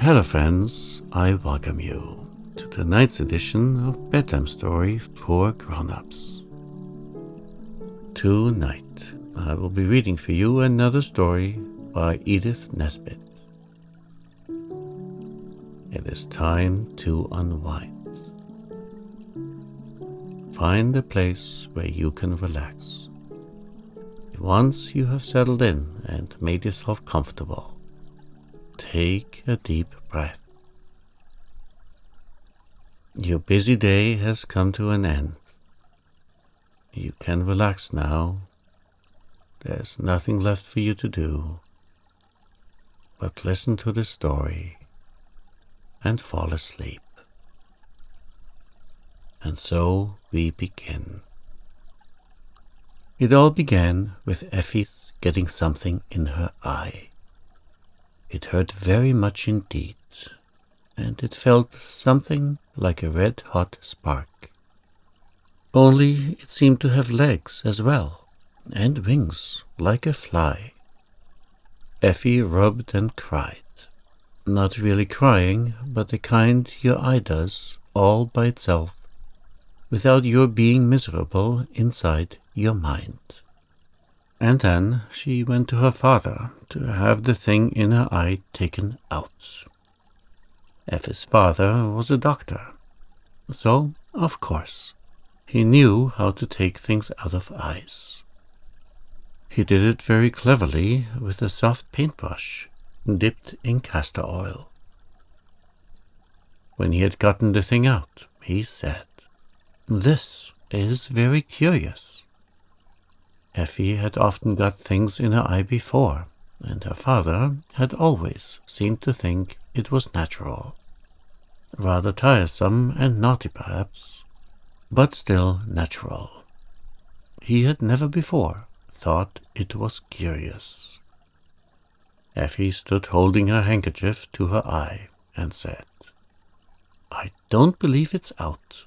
Hello friends, I welcome you to tonight's edition of Bedtime Story for Grown-Ups. Tonight, I will be reading for you another story by Edith Nesbit. It is time to unwind. Find a place where you can relax. Once you have settled in and made yourself comfortable, take a deep breath. Your busy day has come to an end. You can relax now. There's nothing left for you to do but listen to the story and fall asleep. And so we begin. It all began with Effie's getting something in her eye. It hurt very much indeed, and it felt something like a red-hot spark. Only it seemed to have legs as well, and wings like a fly. Effie rubbed and cried. Not really crying, but the kind your eye does all by itself, without your being miserable inside your mind. And then she went to her father to have the thing in her eye taken out. Effie's father was a doctor, so, of course, he knew how to take things out of eyes. He did it very cleverly with a soft paintbrush dipped in castor oil. When he had gotten the thing out, he said, "This is very curious." Effie had often got things in her eye before, and her father had always seemed to think it was natural. Rather tiresome and naughty perhaps, but still natural. He had never before thought it was curious. Effie stood holding her handkerchief to her eye and said, "I don't believe it's out."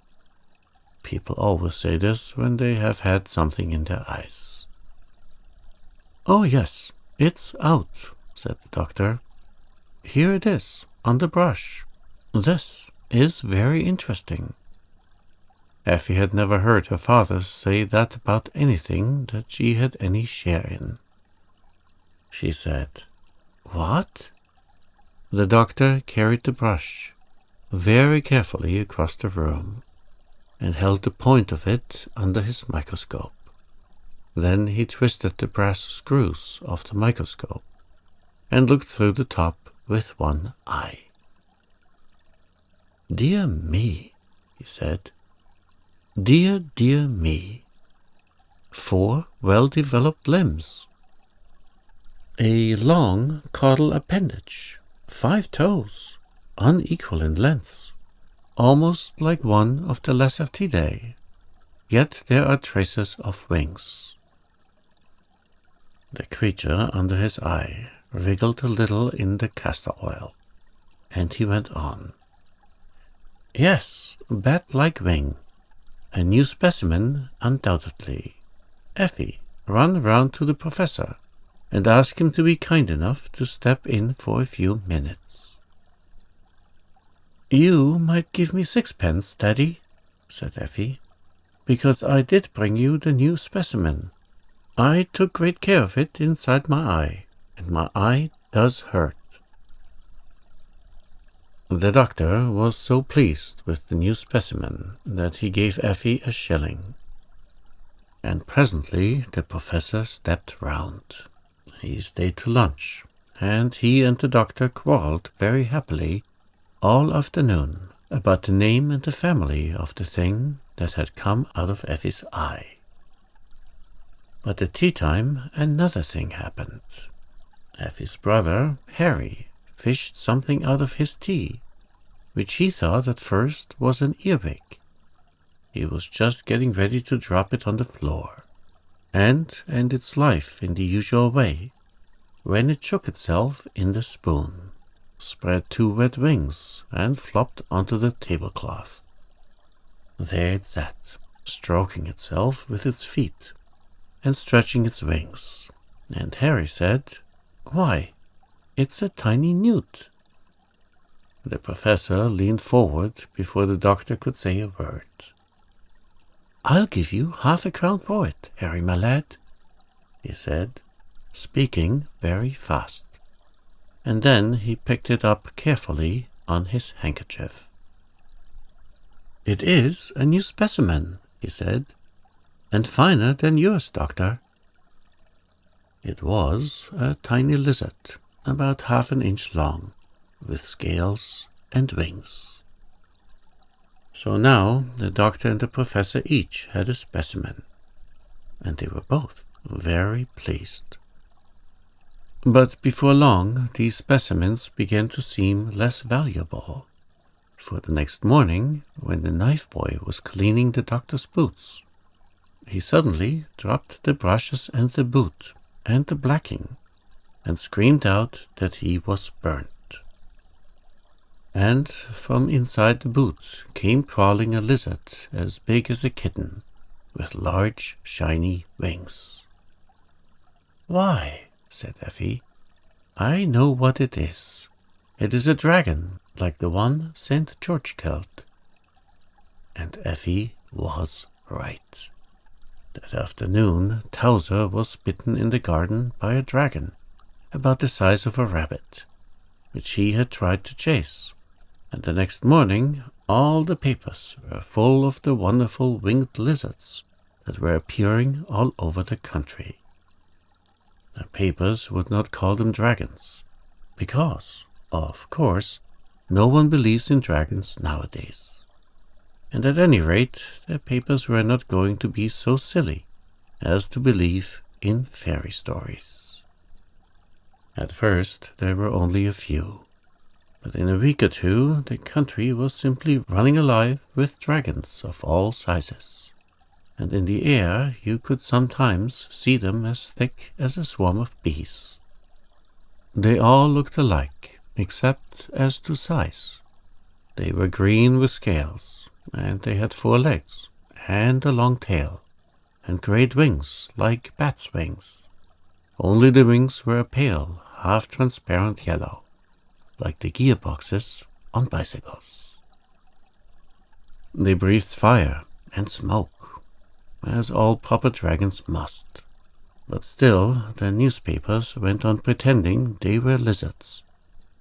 People always say this when they have had something in their eyes. "Oh yes, it's out," said the doctor. "Here it is, on the brush. This is very interesting." Effie had never heard her father say that about anything that she had any share in. She said, "What?" The doctor carried the brush very carefully across the room and held the point of it under his microscope. Then he twisted the brass screws of the microscope and looked through the top with one eye. "Dear me," he said. "Dear, dear me. 4 well-developed limbs. A long caudal appendage, 5 toes, unequal in lengths, almost like one of the Lacertidae, yet there are traces of wings." The creature under his eye wriggled a little in the castor oil, and he went on. "Yes, bat-like wing. A new specimen, undoubtedly. Effie, run round to the professor and ask him to be kind enough to step in for a few minutes." "You might give me 6pence, Daddy," said Effie, "because I did bring you the new specimen. I took great care of it inside my eye, and my eye does hurt." The doctor was so pleased with the new specimen that he gave Effie a shilling. And presently the professor stepped round. He stayed to lunch, and he and the doctor quarrelled very happily all afternoon about the name and the family of the thing that had come out of Effie's eye. But at tea time another thing happened. Effie's brother, Harry, fished something out of his tea, which he thought at first was an earwig. He was just getting ready to drop it on the floor, and end its life in the usual way, when it shook itself in the spoon, spread 2 wet wings, and flopped onto the tablecloth. There it sat, stroking itself with its feet, and stretching its wings, and Harry said, "Why, it's a tiny newt." The professor leaned forward before the doctor could say a word. "I'll give you half-a-crown for it, Harry, my lad," he said, speaking very fast. And then he picked it up carefully on his handkerchief. "It is a new specimen," he said, "and finer than yours, doctor." It was a tiny lizard, about half an inch long, with scales and wings. So now the doctor and the professor each had a specimen, and they were both very pleased. But before long, these specimens began to seem less valuable, for the next morning, when the knife boy was cleaning the doctor's boots, he suddenly dropped the brushes and the boot and the blacking, and screamed out that he was burnt. And from inside the boot came crawling a lizard as big as a kitten, with large, shiny wings. "Why," said Effie, "I know what it is. It is a dragon, like the one St. George killed." And Effie was right. That afternoon, Towser was bitten in the garden by a dragon, about the size of a rabbit, which he had tried to chase, and the next morning all the papers were full of the wonderful winged lizards that were appearing all over the country. The papers would not call them dragons, because, of course, no one believes in dragons nowadays. And at any rate, the papers were not going to be so silly as to believe in fairy stories. At first, there were only a few, but in a week or two, the country was simply running alive with dragons of all sizes, and in the air you could sometimes see them as thick as a swarm of bees. They all looked alike, except as to size. They were green with scales, and they had 4 legs, and a long tail, and great wings like bats' wings. Only the wings were a pale, half-transparent yellow, like the gearboxes on bicycles. They breathed fire and smoke, as all proper dragons must. But still, the newspapers went on pretending they were lizards,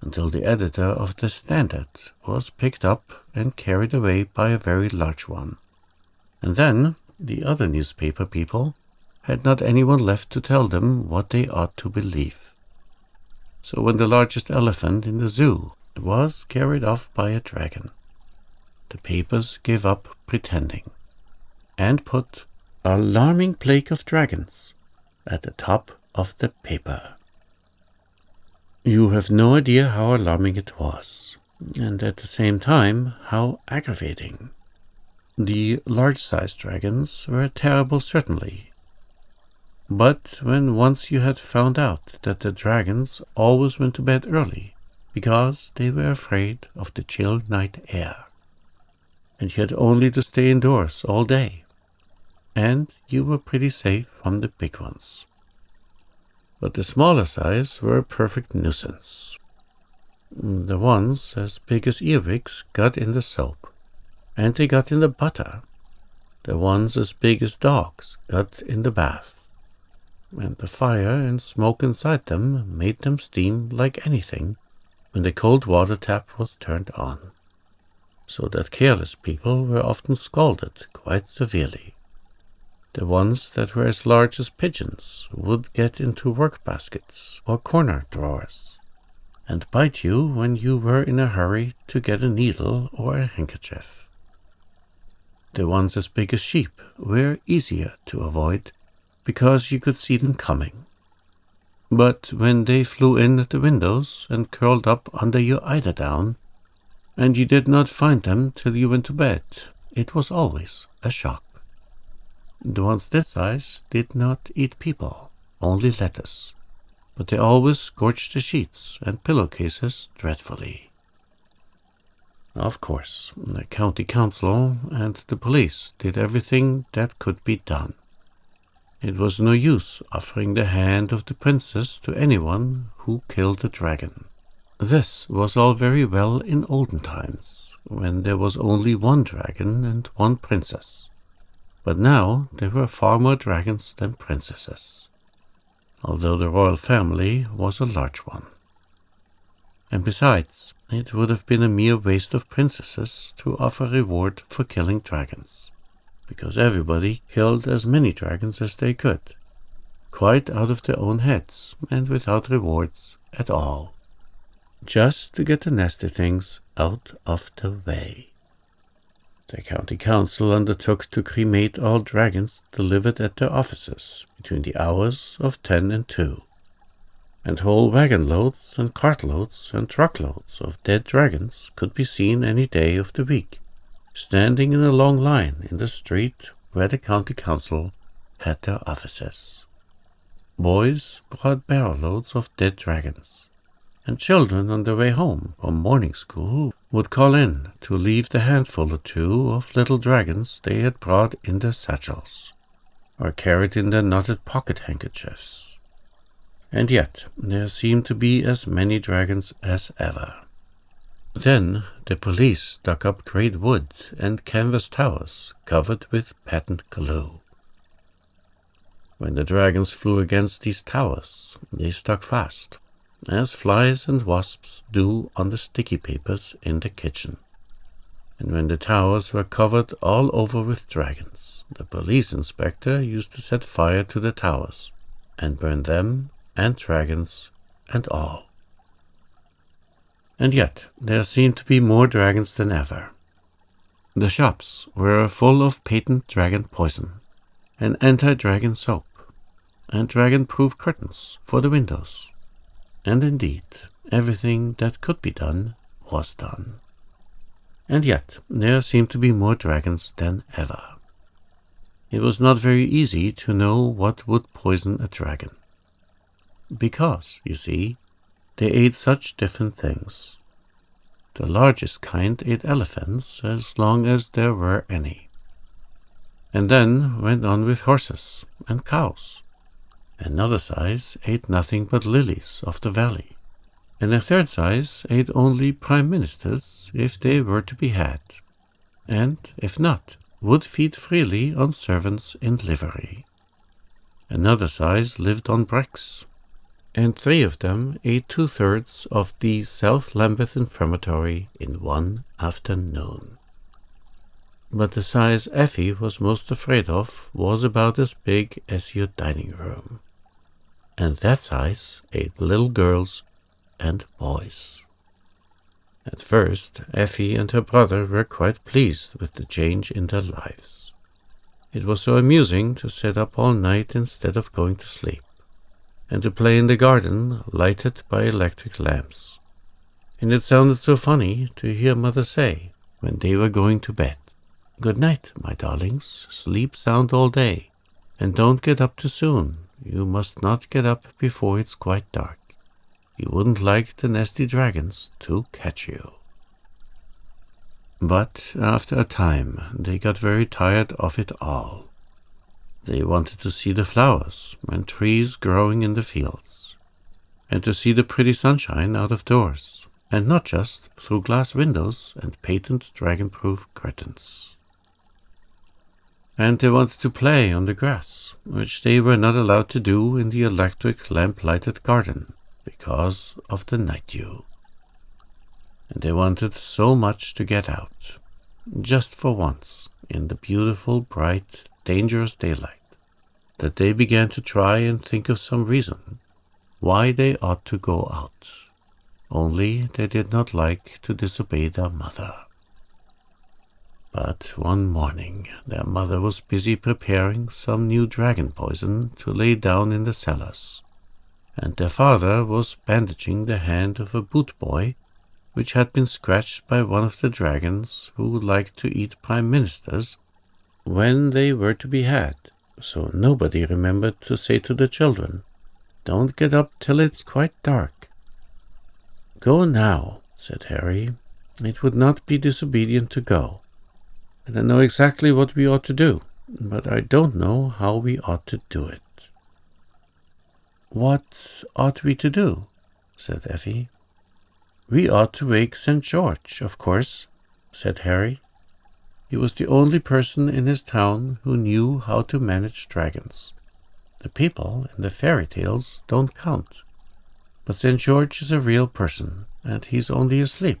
until the editor of the Standard was picked up and carried away by a very large one. And then the other newspaper people had not anyone left to tell them what they ought to believe. So when the largest elephant in the zoo was carried off by a dragon, the papers gave up pretending, and put "Alarming Plague of Dragons" at the top of the paper. You have no idea how alarming it was, and at the same time how aggravating. The large-sized dragons were terrible, certainly. But when once you had found out that the dragons always went to bed early, because they were afraid of the chill night air, and you had only to stay indoors all day, and you were pretty safe from the big ones. But the smaller size were a perfect nuisance. The ones as big as earwigs got in the soap, and they got in the butter. The ones as big as dogs got in the bath, and the fire and smoke inside them made them steam like anything when the cold water tap was turned on, so that careless people were often scalded quite severely. The ones that were as large as pigeons would get into work baskets or corner drawers, and bite you when you were in a hurry to get a needle or a handkerchief. The ones as big as sheep were easier to avoid, because you could see them coming. But when they flew in at the windows and curled up under your eiderdown, and you did not find them till you went to bed, it was always a shock. The ones this size did not eat people, only lettuce, but they always scorched the sheets and pillowcases dreadfully. Of course, the county council and the police did everything that could be done. It was no use offering the hand of the princess to anyone who killed a dragon, This was all very well in olden times, when there was only one dragon and one princess. But now there were far more dragons than princesses, although the royal family was a large one. And besides, it would have been a mere waste of princesses to offer reward for killing dragons, because everybody killed as many dragons as they could, quite out of their own heads and without rewards at all, just to get the nasty things out of the way. The county council undertook to cremate all dragons delivered at their offices between the hours of 10 and 2, and whole wagon loads and cartloads and truckloads of dead dragons could be seen any day of the week, standing in a long line in the street where the county council had their offices. Boys brought barrel loads of dead dragons, and children on their way home from morning school would call in to leave the handful or two of little dragons they had brought in their satchels, or carried in their knotted pocket handkerchiefs. And yet there seemed to be as many dragons as ever. Then the police dug up great wood and canvas towers covered with patent glue. When the dragons flew against these towers, they stuck fast, as flies and wasps do on the sticky papers in the kitchen. And when the towers were covered all over with dragons, the police inspector used to set fire to the towers and burn them and dragons and all. And yet there seemed to be more dragons than ever. The shops were full of patent dragon poison, and anti-dragon soap, and dragon-proof curtains for the windows. And indeed, everything that could be done was done. And yet there seemed to be more dragons than ever. It was not very easy to know what would poison a dragon, because, you see, they ate such different things. The largest kind ate elephants as long as there were any, and then went on with horses and cows. Another size ate nothing but lilies of the valley, and a third size ate only prime ministers if they were to be had, and if not, would feed freely on servants in livery. Another size lived on bricks, and 3 of them ate 2/3 of the South Lambeth Infirmary in one afternoon. But the size Effie was most afraid of was about as big as your dining room, and that size ate little girls and boys. At first, Effie and her brother were quite pleased with the change in their lives. It was so amusing to sit up all night instead of going to sleep, and to play in the garden lighted by electric lamps. And it sounded so funny to hear Mother say, when they were going to bed, "Good night, my darlings, sleep sound all day, and don't get up too soon. You must not get up before it's quite dark. You wouldn't like the nasty dragons to catch you." But after a time they got very tired of it all. They wanted to see the flowers and trees growing in the fields, and to see the pretty sunshine out of doors, and not just through glass windows and patent dragon-proof curtains. And they wanted to play on the grass, which they were not allowed to do in the electric lamp-lighted garden because of the night dew. And they wanted so much to get out, just for once, in the beautiful, bright, dangerous daylight, that they began to try and think of some reason why they ought to go out, only they did not like to disobey their mother. But one morning their mother was busy preparing some new dragon poison to lay down in the cellars, and their father was bandaging the hand of a boot boy which had been scratched by one of the dragons who liked to eat prime ministers when they were to be had. So nobody remembered to say to the children, "Don't get up till it's quite dark." "Go now," said Harry. "It would not be disobedient to go. And I know exactly what we ought to do, but I don't know how we ought to do it." "What ought we to do?" said Effie. "We ought to wake St. George, of course," said Harry. He was the only person in his town who knew how to manage dragons. The people in the fairy tales don't count. But St. George is a real person, and he's only asleep,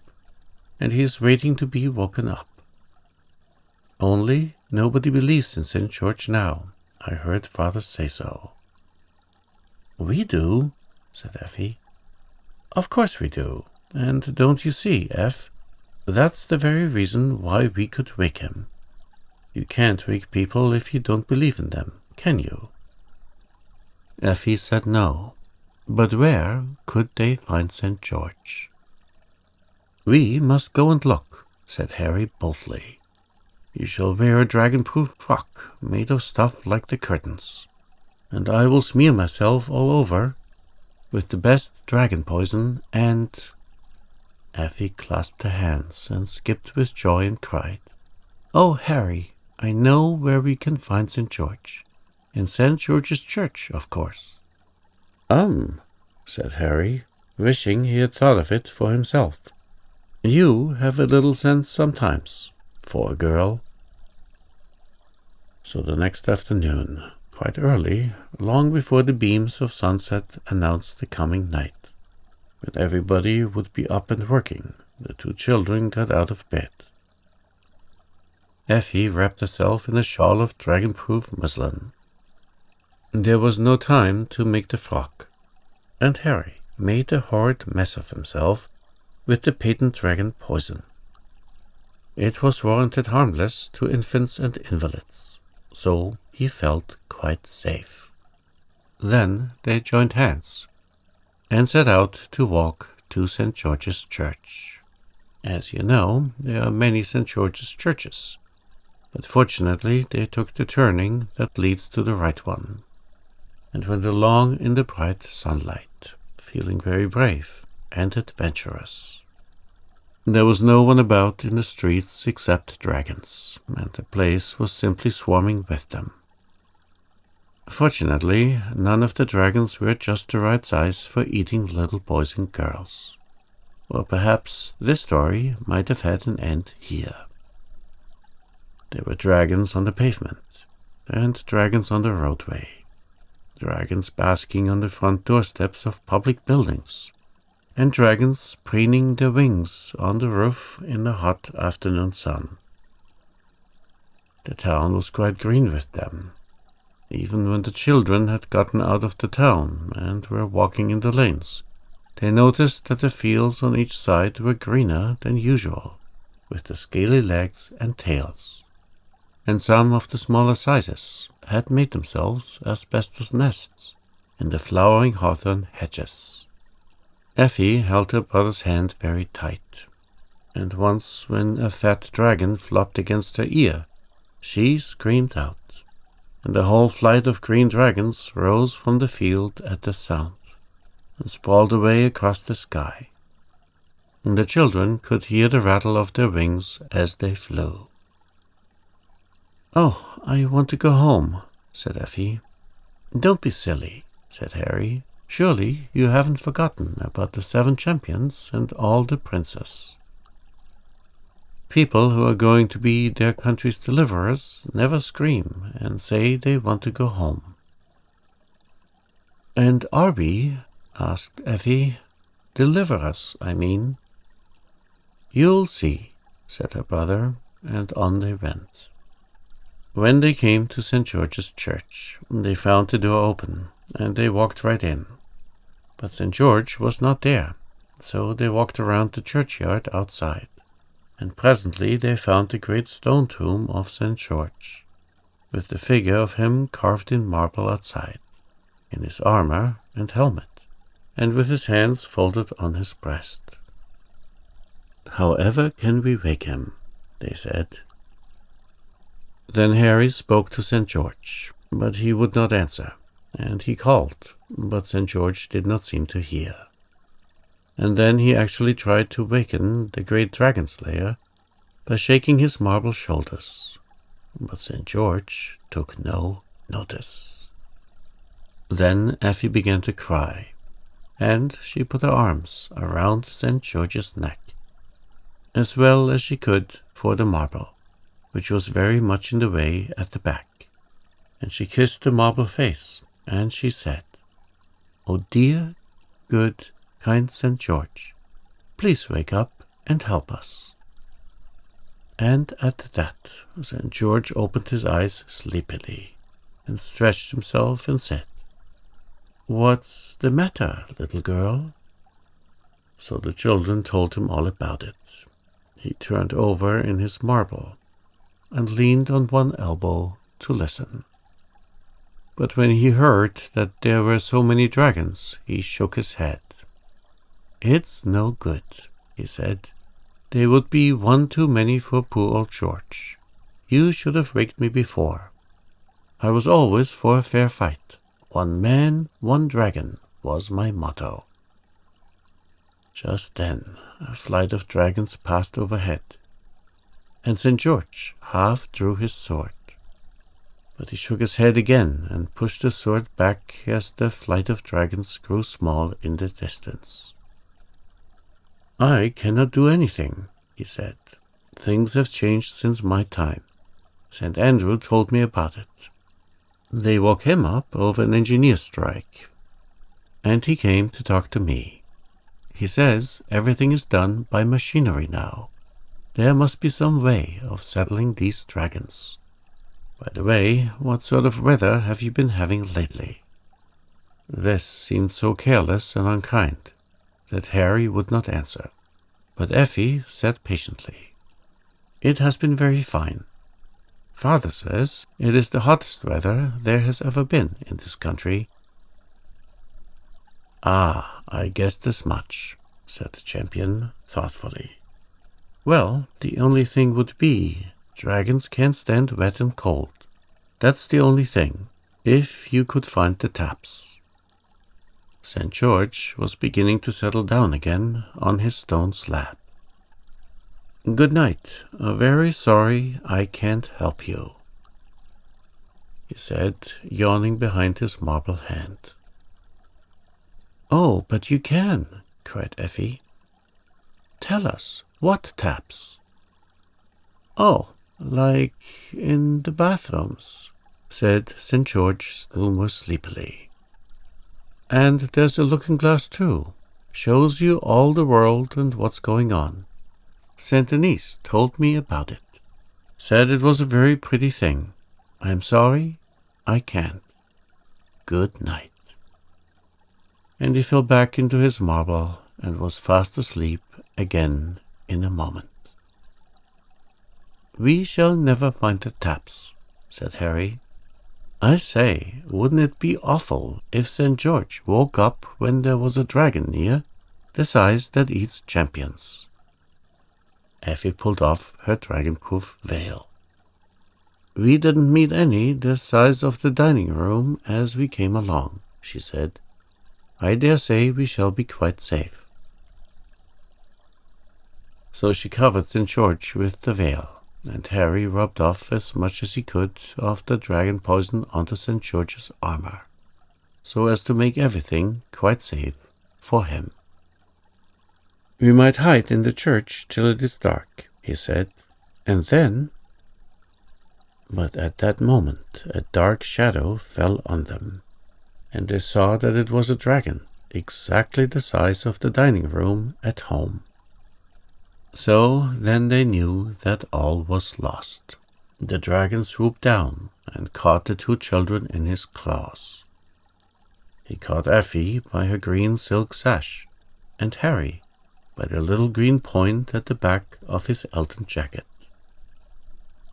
and he is waiting to be woken up. Only nobody believes in St. George now. I heard Father say so. "We do," said Effie. "Of course we do. And don't you see, Eff? That's the very reason why we could wake him. You can't wake people if you don't believe in them, can you?" Effie said no. But where could they find St. George? "We must go and look," said Harry boldly. "You shall wear a dragon-proof frock made of stuff like the curtains, and I will smear myself all over with the best dragon poison, and—" Effie clasped her hands and skipped with joy and cried, "Oh, Harry, I know where we can find St. George. In St. George's Church, of course." Said Harry, wishing he had thought of it for himself. "You have a little sense sometimes, for a girl." So the next afternoon, quite early, long before the beams of sunset announced the coming night, when everybody would be up and working, the two children got out of bed. Effie wrapped herself in a shawl of dragon-proof muslin. There was no time to make the frock, and Harry made a horrid mess of himself with the patent dragon poison. It was warranted harmless to infants and invalids, so he felt quite safe. Then they joined hands and set out to walk to St. George's Church. As you know, there are many St. George's churches, but fortunately they took the turning that leads to the right one, and went along in the bright sunlight, feeling very brave and adventurous. There was no one about in the streets except dragons, and the place was simply swarming with them. Fortunately, none of the dragons were just the right size for eating little boys and girls. Or perhaps this story might have had an end here. There were dragons on the pavement, and dragons on the roadway, dragons basking on the front doorsteps of public buildings, and dragons preening their wings on the roof in the hot afternoon sun. The town was quite green with them, even when the children had gotten out of the town and were walking in the lanes. They noticed that the fields on each side were greener than usual, with the scaly legs and tails, and some of the smaller sizes had made themselves asbestos nests in the flowering hawthorn hedges. Effie held her brother's hand very tight, and once when a fat dragon flopped against her ear, she screamed out, and a whole flight of green dragons rose from the field at the sound, and sprawled away across the sky, and the children could hear the rattle of their wings as they flew. "Oh, I want to go home," said Effie. "Don't be silly," said Harry. "Surely you haven't forgotten about the 7 champions and all the princes. People who are going to be their country's deliverers never scream and say they want to go home." "And are we?" asked Effie. "Deliverers, I mean." "You'll see," said her brother, and on they went. When they came to St. George's Church, they found the door open, and they walked right in. But St. George was not there, so they walked around the churchyard outside, and presently they found the great stone tomb of St. George, with the figure of him carved in marble outside, in his armor and helmet, and with his hands folded on his breast. "However can we wake him?" they said. Then Harry spoke to St. George, but he would not answer, and he called, but St. George did not seem to hear. And then he actually tried to waken the great dragon slayer by shaking his marble shoulders, but St. George took no notice. Then Effie began to cry, and she put her arms around St. George's neck, as well as she could for the marble, which was very much in the way at the back, and she kissed the marble face, and she said, "Oh dear, good, kind St. George, please wake up and help us." And at that, St. George opened his eyes sleepily, and stretched himself and said, "What's the matter, little girl?" So the children told him all about it. He turned over in his marble and leaned on one elbow to listen. But when he heard that there were so many dragons, he shook his head. "It's no good," he said. "They would be one too many for poor old George. You should have waked me before. I was always for a fair fight. One man, one dragon was my motto." Just then a flight of dragons passed overhead, and St. George half drew his sword. But he shook his head again and pushed the sword back as the flight of dragons grew small in the distance. "I cannot do anything," he said. "Things have changed since my time. St. Andrew told me about it. They woke him up over an engineer strike, and he came to talk to me. He says everything is done by machinery now. There must be some way of settling these dragons. By the way, what sort of weather have you been having lately?" This seemed so careless and unkind that Harry would not answer, but Effie said patiently, "It has been very fine. Father says it is the hottest weather there has ever been in this country." "Ah, I guessed as much," said the champion thoughtfully. "Well, the only thing would be, dragons can't stand wet and cold. That's the only thing, if you could find the taps." St. George was beginning to settle down again on his stone slab. "Good night. Very sorry I can't help you," he said, yawning behind his marble hand. "Oh, but you can," cried Effie. "Tell us, what taps?" "Oh, like in the bathrooms," said St. George still more sleepily. "And there's a looking-glass too. Shows you all the world and what's going on. Saint Denis told me about it. Said it was a very pretty thing. I'm sorry, I can't. Good night." And he fell back into his marble and was fast asleep again in a moment. "We shall never find the taps," said Harry. "I say, wouldn't it be awful if St. George woke up when there was a dragon near, the size that eats champions?" Effie pulled off her dragon-proof veil. "We didn't meet any the size of the dining room as we came along," she said. "I dare say we shall be quite safe." So she covered St. George with the veil, and Harry rubbed off as much as he could of the dragon poison onto St. George's armor, so as to make everything quite safe for him. "We might hide in the church till it is dark," he said, "and then—" But at that moment a dark shadow fell on them, and they saw that it was a dragon, exactly the size of the dining room at home. So then they knew that all was lost. The dragon swooped down and caught the two children in his claws. He caught Effie by her green silk sash, and Harry by the little green point at the back of his Elton jacket.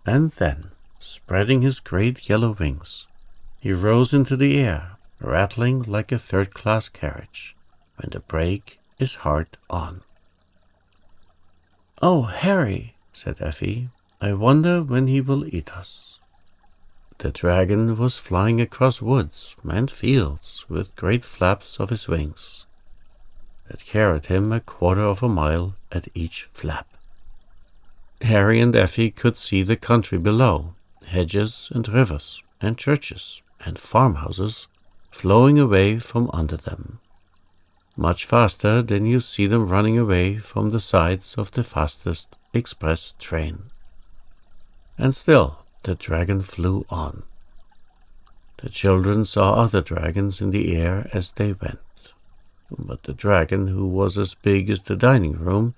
And then, spreading his great yellow wings, he rose into the air, rattling like a third-class carriage when the brake is hard on. "Oh, Harry," said Effie, "I wonder when he will eat us." The dragon was flying across woods and fields with great flaps of his wings that carried him a quarter of a mile at each flap. Harry and Effie could see the country below, hedges and rivers and churches and farmhouses flowing away from under them. much faster than you see them running away from the sides of the fastest express train. And still the dragon flew on. The children saw other dragons in the air as they went, but the dragon, who was as big as the dining room,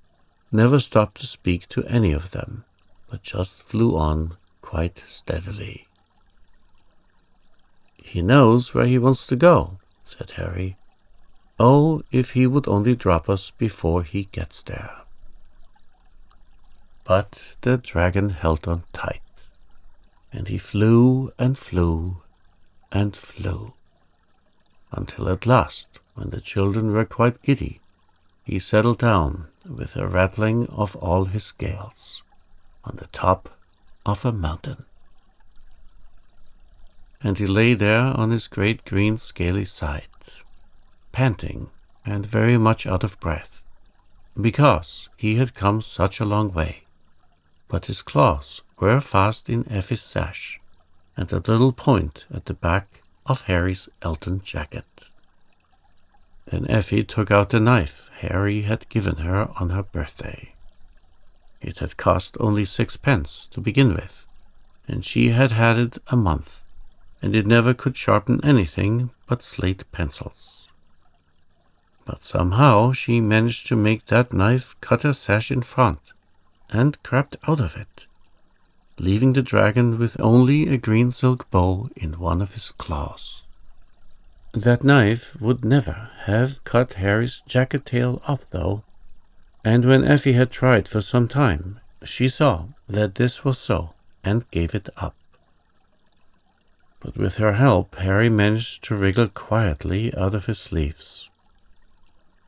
never stopped to speak to any of them, but just flew on quite steadily. "He knows where he wants to go," said Harry. "Oh, if he would only drop us before he gets there." But the dragon held on tight, and he flew and flew and flew, until at last, when the children were quite giddy, he settled down with a rattling of all his scales on the top of a mountain. And he lay there on his great green scaly side, panting and very much out of breath, because he had come such a long way. But his claws were fast in Effie's sash, and a little point at the back of Harry's Elton jacket. Then Effie took out the knife Harry had given her on her birthday. It had cost only 6 pence to begin with, and she had had it a month, and it never could sharpen anything but slate pencils. But somehow she managed to make that knife cut her sash in front, and crept out of it, leaving the dragon with only a green silk bow in one of his claws. That knife would never have cut Harry's jacket tail off, though, and when Effie had tried for some time, she saw that this was so, and gave it up. But with her help, Harry managed to wriggle quietly out of his sleeves,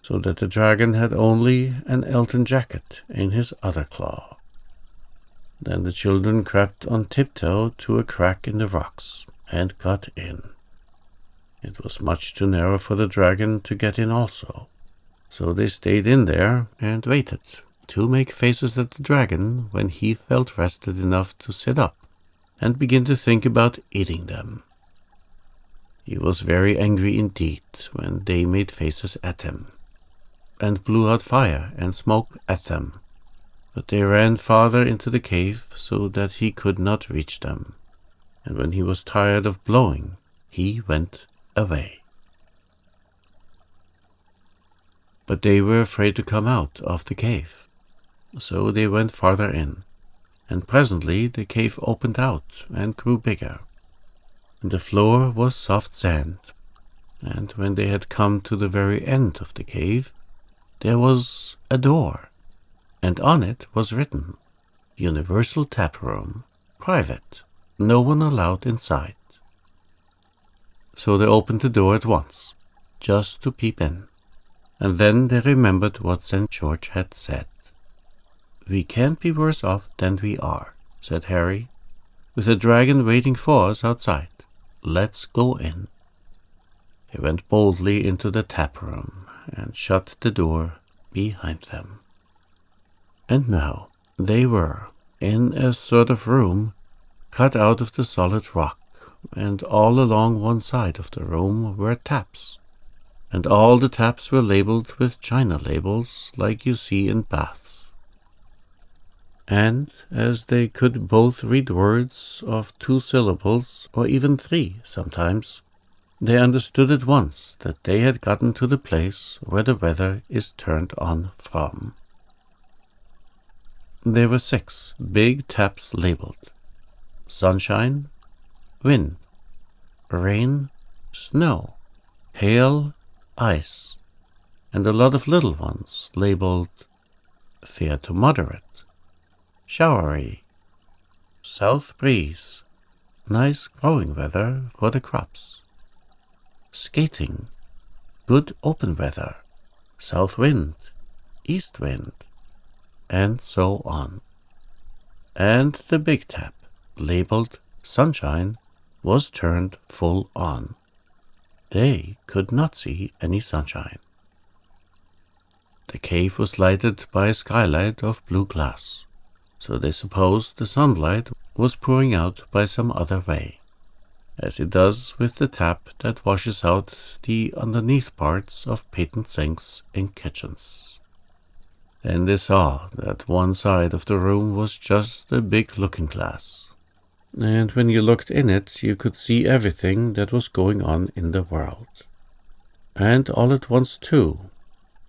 so that the dragon had only an Elton jacket in his other claw. Then the children crept on tiptoe to a crack in the rocks and got in. It was much too narrow for the dragon to get in also, so they stayed in there and waited to make faces at the dragon when he felt rested enough to sit up and begin to think about eating them. He was very angry indeed when they made faces at him, and blew out fire and smoke at them, but they ran farther into the cave so that he could not reach them, and when he was tired of blowing, he went away. But they were afraid to come out of the cave, so they went farther in, and presently the cave opened out and grew bigger, and the floor was soft sand, and when they had come to the very end of the cave, there was a door, and on it was written, "Universal Tap Room, private, no one allowed inside." So they opened the door at once, just to peep in, and then they remembered what St. George had said. "We can't be worse off than we are," said Harry, "with a dragon waiting for us outside. Let's go in." They went boldly into the tap room and shut the door behind them. And now they were in a sort of room cut out of the solid rock, and all along one side of the room were taps, and all the taps were labeled with china labels like you see in baths. And as they could both read words of 2 syllables, or even 3 sometimes, they understood at once that they had gotten to the place where the weather is turned on from. There were 6 big taps labeled: sunshine, wind, rain, snow, hail, ice, and a lot of little ones labeled fair to moderate, showery, south breeze, nice growing weather for the crops, skating, good open weather, south wind, east wind, and so on. And the big tap, labeled sunshine, was turned full on. They could not see any sunshine. The cave was lighted by a skylight of blue glass, so they supposed the sunlight was pouring out by some other way, as it does with the tap that washes out the underneath parts of patent sinks in kitchens. Then they saw that one side of the room was just a big looking glass, and when you looked in it, you could see everything that was going on in the world. And all at once, too,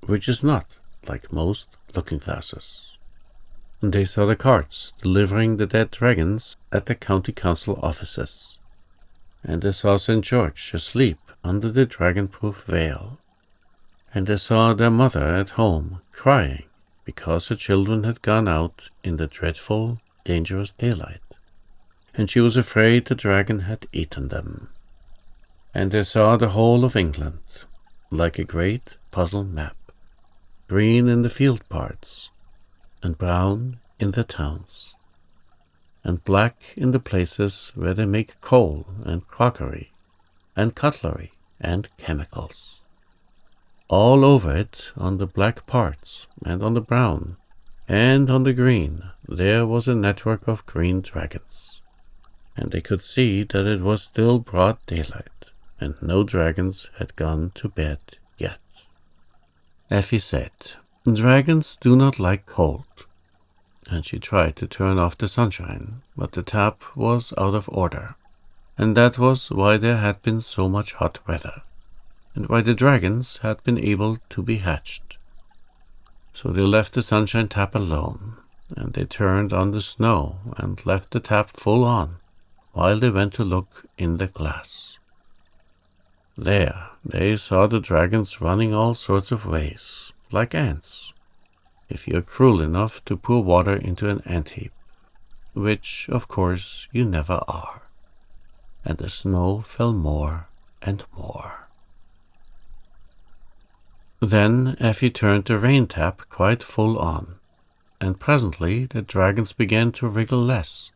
which is not like most looking glasses. They saw the carts delivering the dead dragons at the county council offices, and they saw St. George asleep under the dragon-proof veil, and they saw their mother at home crying because her children had gone out in the dreadful, dangerous daylight, and she was afraid the dragon had eaten them. And they saw the whole of England, like a great puzzle map, green in the field parts, and brown in the towns, and black in the places where they make coal and crockery and cutlery and chemicals. All over it, on the black parts and on the brown and on the green, there was a network of green dragons, and they could see that it was still broad daylight, and no dragons had gone to bed yet. Effie said, "Dragons do not like cold," and she tried to turn off the sunshine, but the tap was out of order, and that was why there had been so much hot weather, and why the dragons had been able to be hatched. So they left the sunshine tap alone, and they turned on the snow and left the tap full on, while they went to look in the glass. There they saw the dragons running all sorts of ways, like ants, if you're cruel enough to pour water into an ant heap, which, of course, you never are. And the snow fell more and more. Then Effie turned the rain tap quite full on, and presently the dragons began to wriggle less,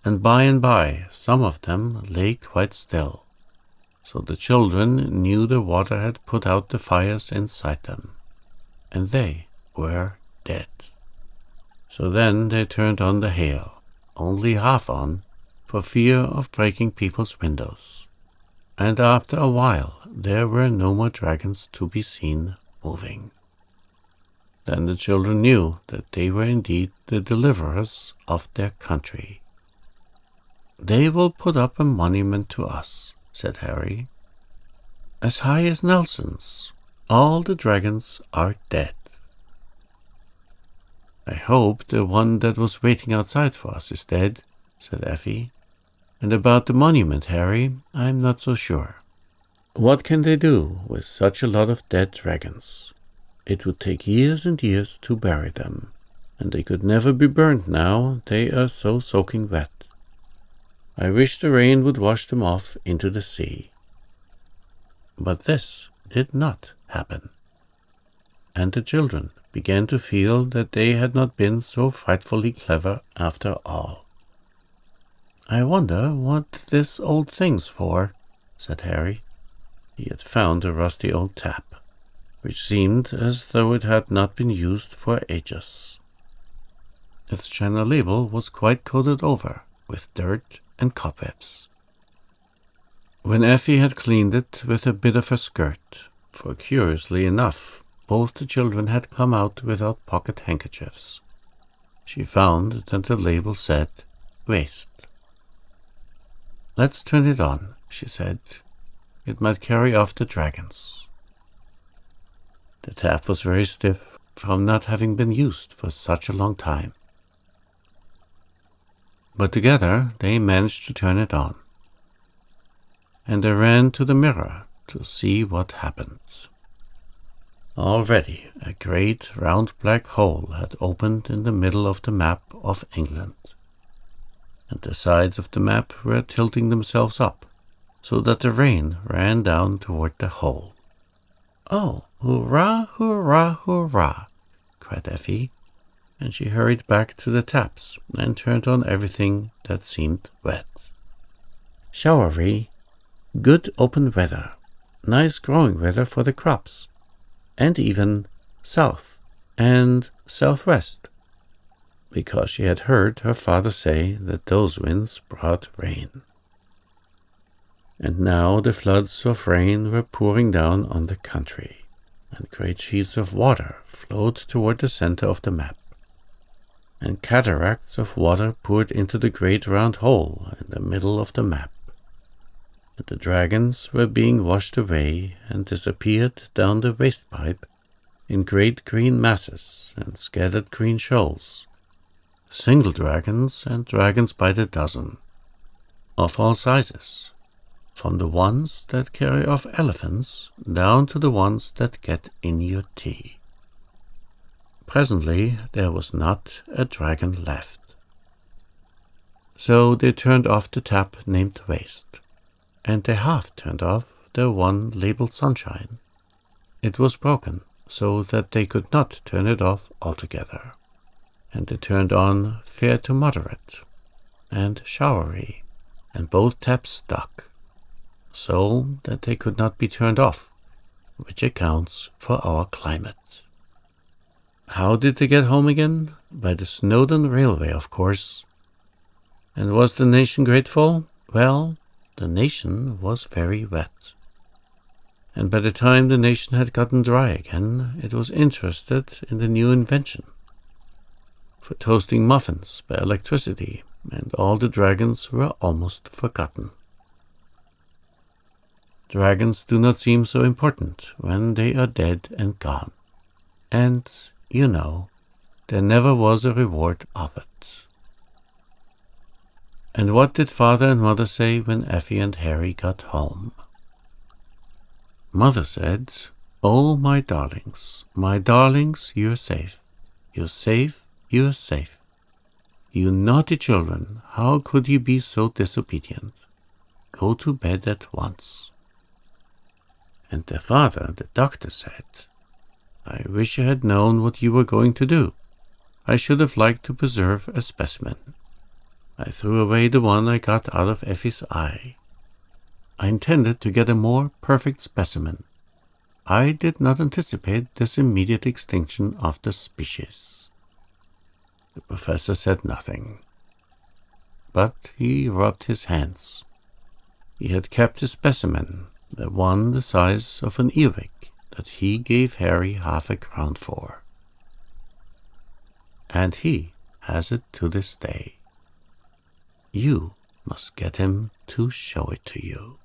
and by some of them lay quite still, so the children knew the water had put out the fires inside them, and they were dead. So then they turned on the hail, only half on, for fear of breaking people's windows, and after a while there were no more dragons to be seen moving. Then the children knew that they were indeed the deliverers of their country. "They will put up a monument to us," said Harry, "as high as Nelson's. All the dragons are dead." "I hope the one that was waiting outside for us is dead," said Effie. "And about the monument, Harry, I'm not so sure. What can they do with such a lot of dead dragons? It would take years and years to bury them, and they could never be burned now, they are so soaking wet. I wish the rain would wash them off into the sea." But this did not happen, and the children began to feel that they had not been so frightfully clever after all. "I wonder what this old thing's for," said Harry. He had found a rusty old tap, which seemed as though it had not been used for ages. Its china label was quite coated over with dirt and cobwebs. When Effie had cleaned it with a bit of her skirt, for curiously enough, both the children had come out without pocket handkerchiefs, she found that the label said waste. "Let's turn it on," she said. "It might carry off the dragons." The tap was very stiff from not having been used for such a long time, but together they managed to turn it on, and they ran to the mirror to see what happened. Already a great round black hole had opened in the middle of the map of England, and the sides of the map were tilting themselves up, so that the rain ran down toward the hole. "Oh, hurrah, hurrah, hurrah!" cried Effie, and she hurried back to the taps and turned on everything that seemed wet. "Showery, good open weather, nice growing weather for the crops, and even south and southwest," because she had heard her father say that those winds brought rain. And now the floods of rain were pouring down on the country, and great sheets of water flowed toward the center of the map, and cataracts of water poured into the great round hole in the middle of the map. And the dragons were being washed away and disappeared down the waste pipe in great green masses and scattered green shoals, single dragons and dragons by the dozen, of all sizes, from the ones that carry off elephants down to the ones that get in your tea. Presently there was not a dragon left. So they turned off the tap named Waste, and they half turned off the one labeled Sunshine. It was broken, so that they could not turn it off altogether, and they turned on Fair to Moderate and Showery, and both taps stuck, so that they could not be turned off, which accounts for our climate. How did they get home again? By the Snowdon Railway, of course. And was the nation grateful? Well, the nation was very wet. And by the time the nation had gotten dry again, it was interested in the new invention for toasting muffins by electricity, and all the dragons were almost forgotten. Dragons do not seem so important when they are dead and gone. And, you know, there never was a reward of it. And what did Father and Mother say when Effie and Harry got home? Mother said, "Oh, my darlings, you're safe. You're safe, you're safe. You naughty children, how could you be so disobedient? Go to bed at once." And their father, the doctor, said, "I wish I had known what you were going to do. I should have liked to preserve a specimen. I threw away the one I got out of Effie's eye. I intended to get a more perfect specimen. I did not anticipate this immediate extinction of the species." The professor said nothing, but he rubbed his hands. He had kept his specimen, the one the size of an earwig that he gave Harry half a crown for. And he has it to this day. You must get him to show it to you.